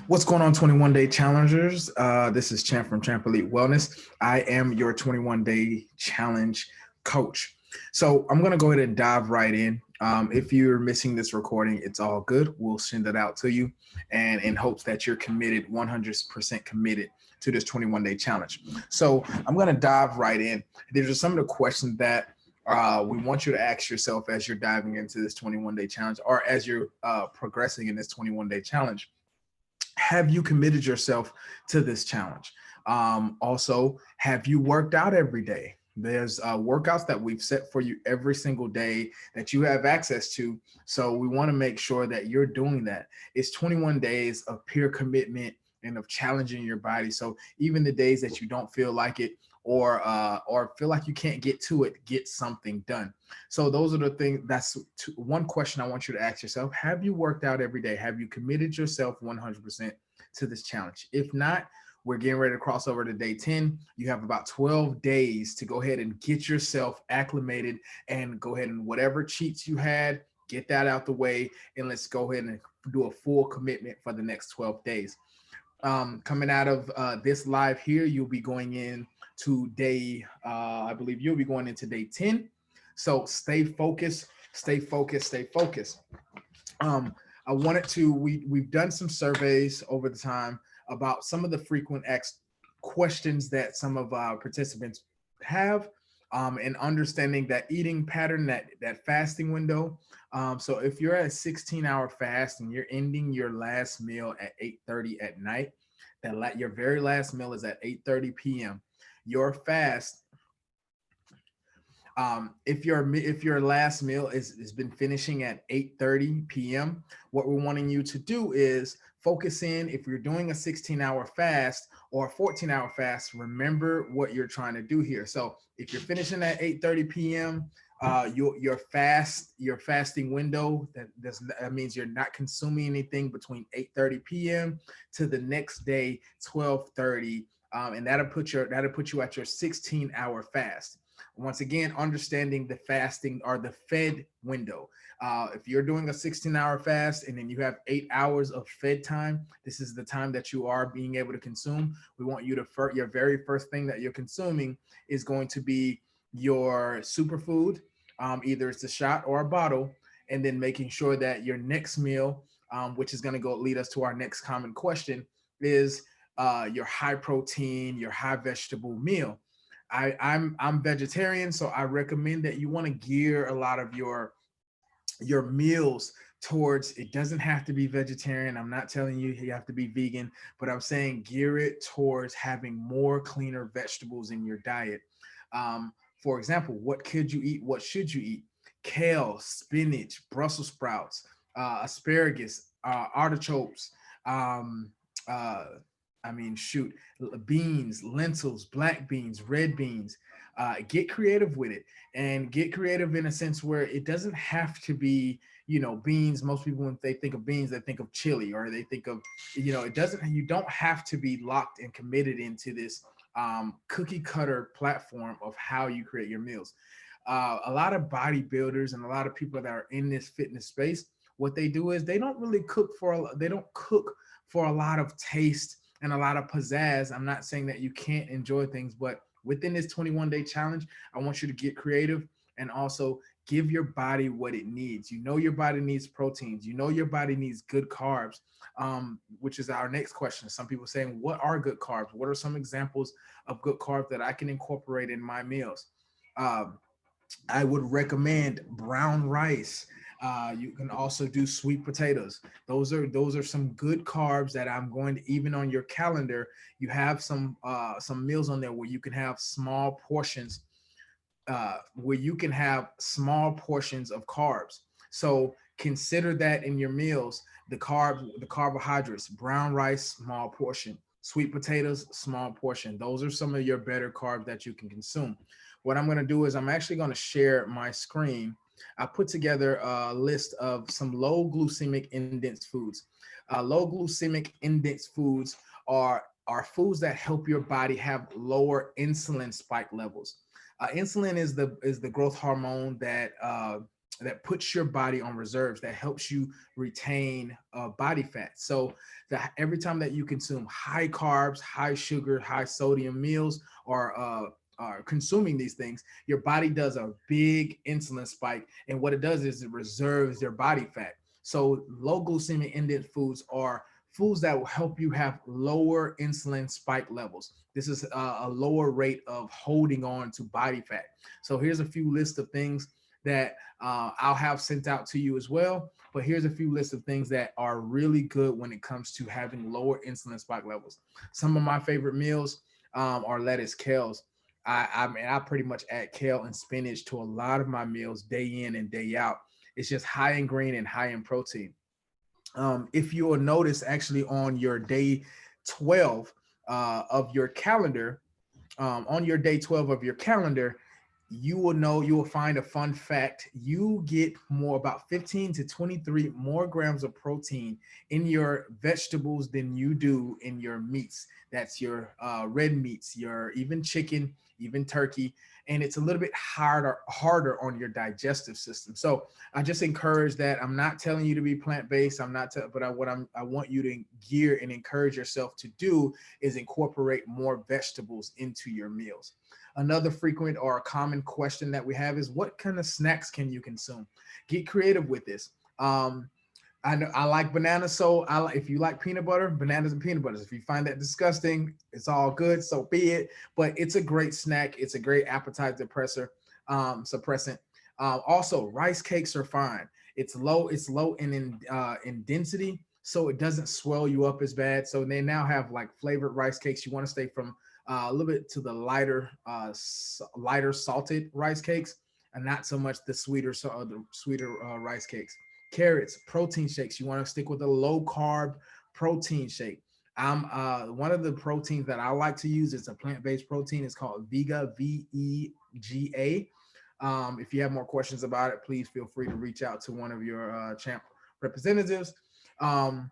What's going on, 21 Day Challengers? This is Champ from Champ Elite Wellness. I am your 21 Day Challenge coach. So I'm going to go ahead and dive right in. If you're missing this recording, it's all good. We'll send it out to you, and in hopes that you're committed, 100% committed to this 21 Day Challenge. So I'm going to dive right in. These are some of the questions that we want you to ask yourself as you're diving into this 21 Day Challenge, or as you're progressing in this 21 Day Challenge. Have you committed yourself to this challenge? Also, have you worked out every day? There's workouts that we've set for you every single day that you have access to. So we want to make sure that you're doing that. It's 21 days of pure commitment and of challenging your body. So even the days that you don't feel like it, or feel like you can't get to it, get something done. So those are the things. That's one question I want you to ask yourself. Have you worked out every day? Have you committed yourself 100% to this challenge? If not, we're getting ready to cross over to day 10. You have about 12 days to go ahead and get yourself acclimated, and go ahead and whatever cheats you had, get that out the way, and let's go ahead and do a full commitment for the next 12 days. Coming out of this live here, you'll be going in to day, I believe you'll be going into day 10. So stay focused, stay focused, stay focused. I wanted to, we've done some surveys over the time about some of the frequent questions that some of our participants have, and understanding that eating pattern, that fasting window. So if you're at a 16-hour fast and you're ending your last meal at 8:30 at night, your very last meal is at 8:30 p.m. Your fast, if your last meal has been finishing at 8:30 p.m., what we're wanting you to do is focus in. If you're doing a 16-hour fast or a 14-hour fast, remember what you're trying to do here. So if you're finishing at 8:30 p.m., your fasting window, that means you're not consuming anything between 8:30 p.m. to the next day 12:30, and that'll put you at your 16-hour fast. Once again, understanding the fasting or the fed window. If you're doing a 16-hour fast and then you have 8 hours of fed time, this is the time that you are being able to consume. We want you to, your very first thing that you're consuming is going to be your superfood. Either it's a shot or a bottle, and then making sure that your next meal, which is going to go lead us to our next common question, is your high protein, your high vegetable meal. I'm vegetarian, so I recommend that you want to gear a lot of your meals towards, it doesn't have to be vegetarian. I'm not telling you you have to be vegan, but I'm saying gear it towards having more cleaner vegetables in your diet. For example, what could you eat? What should you eat? Kale, spinach, Brussels sprouts, asparagus, artichokes, um, uh, shoot, beans, lentils, black beans, red beans. Get creative with it, and get creative in a sense where it doesn't have to be, beans. Most people, when they think of beans, they think of chili, or they think of, it doesn't, you don't have to be locked and committed into this cookie cutter platform of how you create your meals. A lot of bodybuilders and a lot of people that are in this fitness space, what they do is they don't really they don't cook for a lot of taste and a lot of pizzazz. I'm not saying that you can't enjoy things, but within this 21 day challenge, I want you to get creative and also give your body what it needs. Your body needs proteins. Your body needs good carbs, which is our next question. Some people saying, what are good carbs? What are some examples of good carbs that I can incorporate in my meals? Um, I would recommend brown rice. You can also do sweet potatoes. Those are some good carbs that I'm going to, even on your calendar, you have some meals on there where you can have small portions, of carbs. So consider that in your meals. The carbohydrates, brown rice, small portion, sweet potatoes, small portion. Those are some of your better carbs that you can consume. What I'm going to do is I'm actually going to share my screen. I put together a list of some low glycemic index foods. Low glycemic index foods are foods that help your body have lower insulin spike levels. Insulin is the growth hormone that that puts your body on reserves, that helps you retain body fat. So that every time that you consume high carbs, high sugar, high sodium meals, or are consuming these things, your body does a big insulin spike, and what it does is it reserves your body fat. So low glycemic index foods are foods that will help you have lower insulin spike levels. This is a lower rate of holding on to body fat. So here's a few lists of things that I'll have sent out to you as well. But here's a few lists of things that are really good when it comes to having lower insulin spike levels. Some of my favorite meals are lettuce, kales. I mean, I pretty much add kale and spinach to a lot of my meals day in and day out. It's just high in green and high in protein. If you will notice, actually, on your day 12 of your calendar, on your day 12 of your calendar, you will find a fun fact. You get more about 15 to 23 more grams of protein in your vegetables than you do in your meats. That's your red meats, your even chicken, even turkey, and it's a little bit harder on your digestive system. So I just encourage that. I'm not telling you to be plant-based. I'm not, but I want you to gear and encourage yourself to do is incorporate more vegetables into your meals. Another frequent or a common question that we have is what kind of snacks can you consume? Get creative with this. Um, I know I like bananas, so if you like peanut butter, bananas and peanut butters. If you find that disgusting, it's all good, so be it. But it's a great snack. It's a great appetite suppressant. Also, rice cakes are fine. It's low in density, so it doesn't swell you up as bad. So they now have like flavored rice cakes. You want to stay from a little bit to the lighter salted rice cakes, and not so much the sweeter rice cakes. Carrots, protein shakes. You want to stick with a low carb protein shake. I'm one of the proteins that I like to use. It's a plant based protein. It's called Vega, VEGA. If you have more questions about it, please feel free to reach out to one of your champ representatives. Um,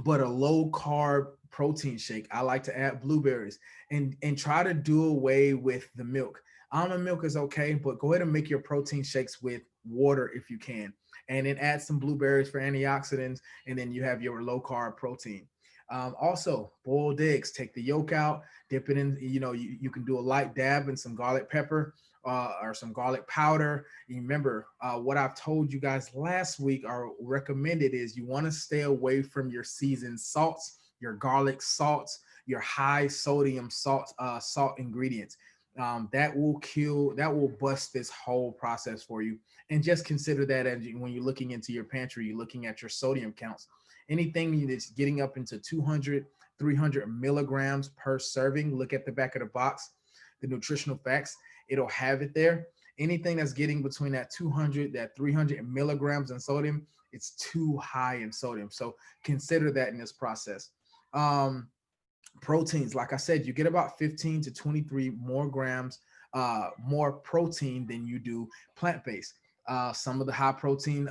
but a low carb protein shake. I like to add blueberries and try to do away with the milk. Almond milk is okay, but go ahead and make your protein shakes with water if you can, and then add some blueberries for antioxidants, and then you have your low carb protein. Also, boiled eggs. Take the yolk out, dip it in. You can do a light dab and some garlic pepper or some garlic powder. You remember what I've told you guys last week or recommended is you want to stay away from your seasoned salts, your garlic salts, your high sodium salt ingredients. That will bust this whole process for you. And just consider that when you're looking into your pantry, you're looking at your sodium counts. Anything that's getting up into 200, 300 milligrams per serving, look at the back of the box, the nutritional facts, it'll have it there. Anything that's getting between that 200, that 300 milligrams in sodium, it's too high in sodium. So consider that in this process. Um, Proteins, like I said, you get about 15 to 23 more grams more protein than you do plant-based. Some of the high protein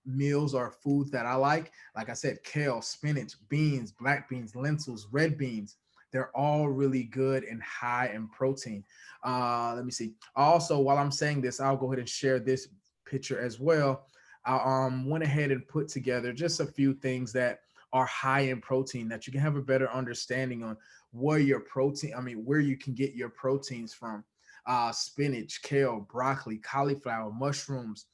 meals or foods that I like I said, kale, spinach, beans, black beans, lentils, red beans. They're all really good and high in protein. Let me see. Also, while I'm saying this, I'll go ahead and share this picture as well. I went ahead and put together just a few things that are high in protein that you can have a better understanding on where you can get your proteins from. Spinach, kale, broccoli, cauliflower, mushrooms,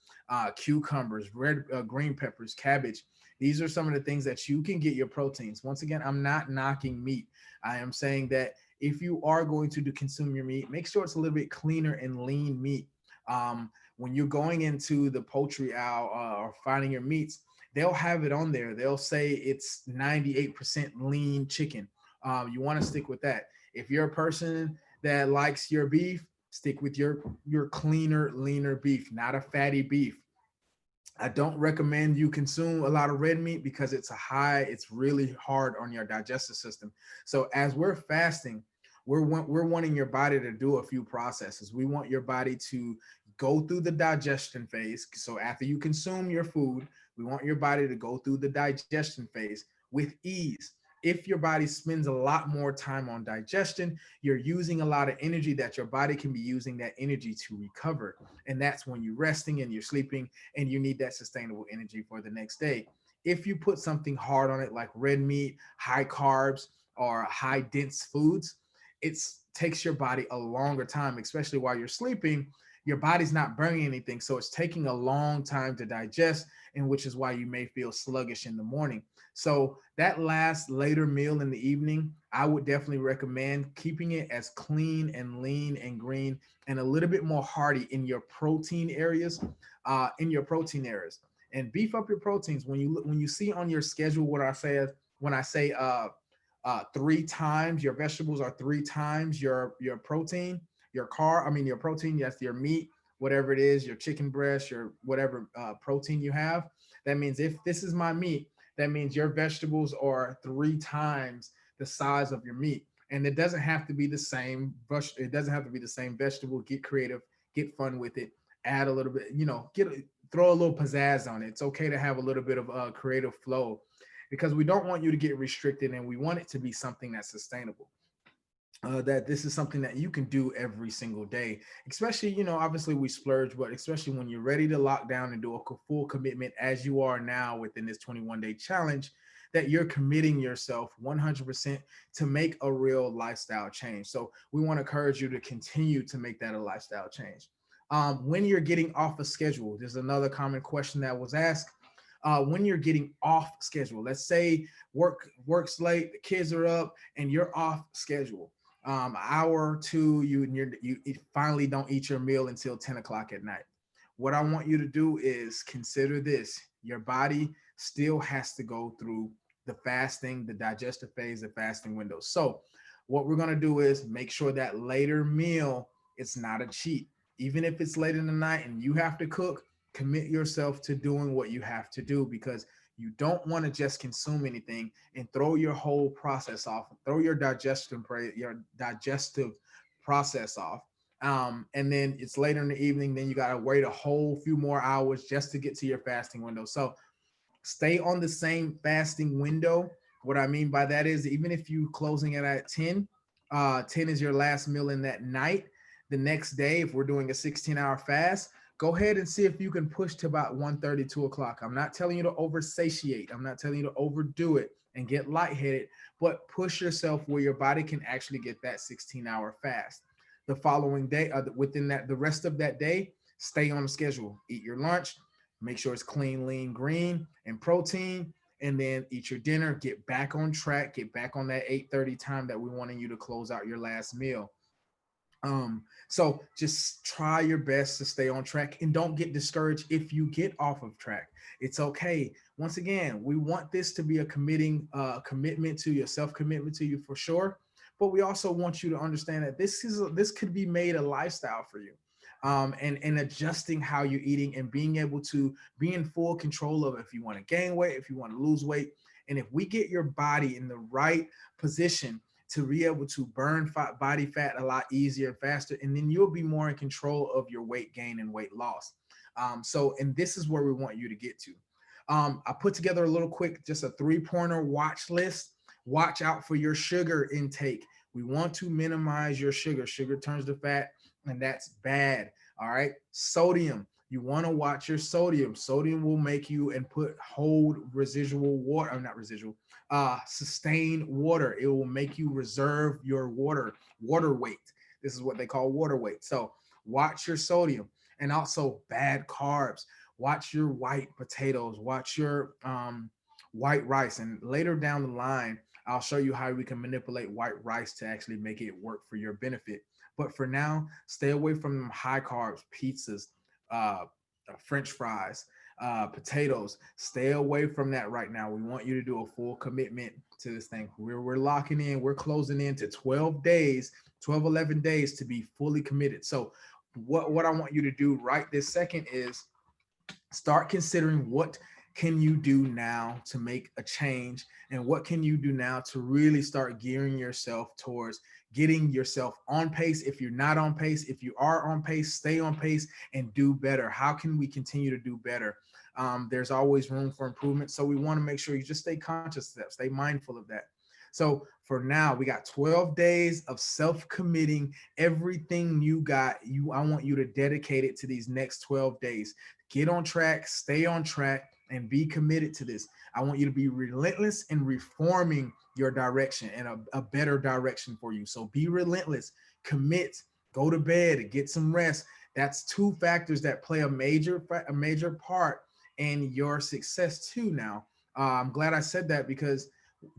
cucumbers, green peppers, cabbage. These are some of the things that you can get your proteins. Once again, I'm not knocking meat. I am saying that if you are going to consume your meat, make sure it's a little bit cleaner and lean meat. When you're going into the poultry aisle or finding your meats, they'll have it on there. They'll say it's 98% lean chicken. You want to stick with that. If you're a person that likes your beef, stick with your cleaner, leaner beef, not a fatty beef. I don't recommend you consume a lot of red meat because it's really hard on your digestive system. So as we're fasting, we're wanting your body to do a few processes. We want your body to go through the digestion phase. So after you consume your food, we want your body to go through the digestion phase with ease. If your body spends a lot more time on digestion, you're using a lot of energy that your body can be using that energy to recover. And that's when you're resting and you're sleeping and you need that sustainable energy for the next day. If you put something hard on it, like red meat, high carbs, or high dense foods, it takes your body a longer time, especially while you're sleeping. Your body's not burning anything, so it's taking a long time to digest, and which is why you may feel sluggish in the morning. So that last later meal in the evening, I would definitely recommend keeping it as clean and lean and green and a little bit more hearty in your protein areas, and beef up your proteins. When you see on your schedule what I say, when I say 3 times your vegetables are 3 times your protein, your protein, yes, your meat, whatever it is, your chicken breast, your whatever protein you have. That means if this is my meat, that means your vegetables are 3 times the size of your meat. And it doesn't have to be the same. It doesn't have to be the same vegetable. Get creative, get fun with it. Add a little bit, throw a little pizzazz on it. It's okay to have a little bit of creative flow, because we don't want you to get restricted, and we want it to be something that's sustainable. That this is something that you can do every single day, especially, obviously we splurge, but especially when you're ready to lock down and do a full commitment as you are now within this 21-day challenge, that you're committing yourself 100% to make a real lifestyle change. So we want to encourage you to continue to make that a lifestyle change. When you're getting off a schedule, there's another common question that was asked. When you're getting off schedule, let's say works late, the kids are up, and you're off schedule, hour or two, you finally don't eat your meal until 10 o'clock at night. What I want you to do is consider this: your body still has to go through the fasting, the digestive phase, the fasting window. So what we're going to do is make sure that later meal, it's not a cheat. Even if it's late in the night and you have to cook, commit yourself to doing what you have to do, because you don't want to just consume anything and throw your whole process off, throw your digestive process off. And then it's later in the evening, then you got to wait a whole few more hours just to get to your fasting window. So stay on the same fasting window. What I mean by that is, even if you closing it at 10, 10 is your last meal in that night. The next day, if we're doing a 16-hour fast, go ahead and see if you can push to about 1:30, 2 o'clock. I'm not telling you to over satiate. I'm not telling you to overdo it and get lightheaded, but push yourself where your body can actually get that 16-hour fast. The following day, within that, the rest of that day, stay on the schedule. Eat your lunch, make sure it's clean, lean, green, and protein, and then eat your dinner. Get back on track. Get back on that 8:30 time that we wanted you to close out your last meal. So just try your best to stay on track, and don't get discouraged if you get off of track. It's okay. Once again, we want this to be a commitment to your self-commitment to you for sure. But we also want you to understand that this could be made a lifestyle for you. And adjusting how you're eating and being able to be in full control of if you want to gain weight, if you want to lose weight. And if we get your body in the right position to be able to burn body fat a lot easier and faster, and then you'll be more in control of your weight gain and weight loss. And this is where we want you to get to. I put together a little quick, just a 3-pointer watch list. Watch out for your sugar intake. We want to minimize your sugar. Sugar turns to fat, and that's bad. All right. Sodium. You want to watch your sodium. Sodium will make you and hold residual water, or not residual, sustained water. It will make you reserve your water weight. This is what they call water weight. So watch your sodium. And also bad carbs. Watch your white potatoes. Watch your white rice. And later down the line, I'll show you how we can manipulate white rice to actually make it work for your benefit. But for now, stay away from them high carbs, pizzas, uh, French fries, potatoes. Stay away from that right now. We want you to do a full commitment to this thing. We're locking in, we're closing in to 12 days, 12, 11 days to be fully committed. So what I want you to do right this second is start considering what can you do now to make a change, and what can you do now to really start gearing yourself towards getting yourself on pace. If you're not on pace, if you are on pace, stay on pace and do better. How can we continue to do better? There's always room for improvement, so we want to make sure you just stay conscious of that, stay mindful of that. So for now, we got 12 days of self-committing. Everything you got, I want you to dedicate it to these next 12 days. Get on track, stay on track, and be committed to this. I want you to be relentless in reforming your direction and a better direction for you. So be relentless, commit, go to bed, get some rest. That's two factors that play a major part in your success too. Now, I'm glad I said that because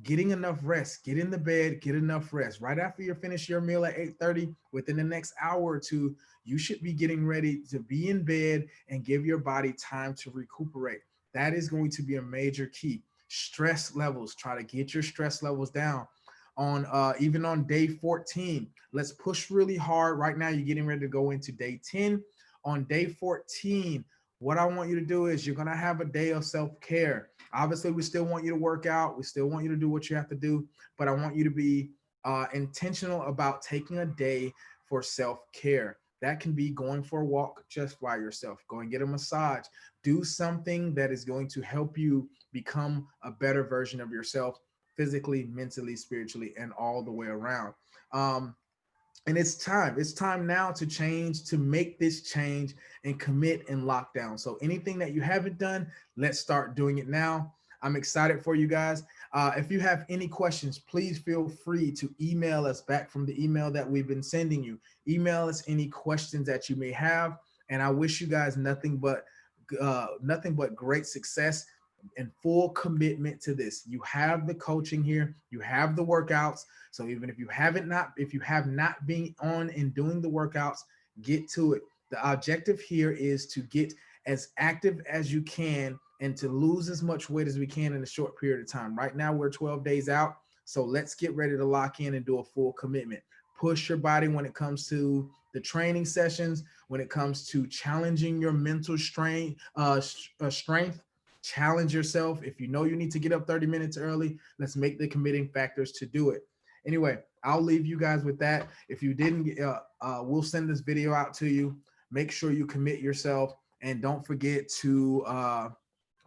getting enough rest, get in the bed, get enough rest. Right after you finish your meal at 8:30, within the next hour or two, you should be getting ready to be in bed and give your body time to recuperate. That is going to be a major key. Stress levels, try to get your stress levels down. On even on day 14, let's push really hard. Right now, you're getting ready to go into day 10. On day 14, what I want you to do is you're going to have a day of self-care. Obviously, we still want you to work out. We still want you to do what you have to do, but I want you to be intentional about taking a day for self-care. That can be going for a walk just by yourself, go and get a massage, do something that is going to help you become a better version of yourself physically, mentally, spiritually, and all the way around. Um, and it's time now to change, to make this change and commit and lock down. So anything that you haven't done, let's start doing it now. I'm excited for you guys. If you have any questions, please feel free to email us back from the email that we've been sending you. Email us any questions that you may have, and I wish you guys nothing but great success and full commitment to this. You have the coaching here, you have the workouts. So even if you have not been on and doing the workouts, get to it. The objective here is to get as active as you can and to lose as much weight as we can in a short period of time. Right now we're 12 days out, so let's get ready to lock in and do a full commitment. Push your body when it comes to the training sessions, when it comes to challenging your mental strength. Challenge yourself. If you know you need to get up 30 minutes early, let's make the committing factors to do it. Anyway, I'll leave you guys with that. If you didn't, we'll send this video out to you. Make sure you commit yourself, and don't forget to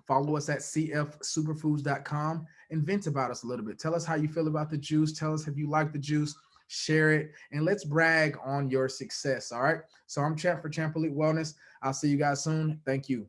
follow us at cfsuperfoods.com and vent about us a little bit. Tell us how you feel about the juice. Tell us if you like the juice. Share it, and let's brag on your success. All right. So I'm Champ for Champ Elite Wellness. I'll see you guys soon. Thank you.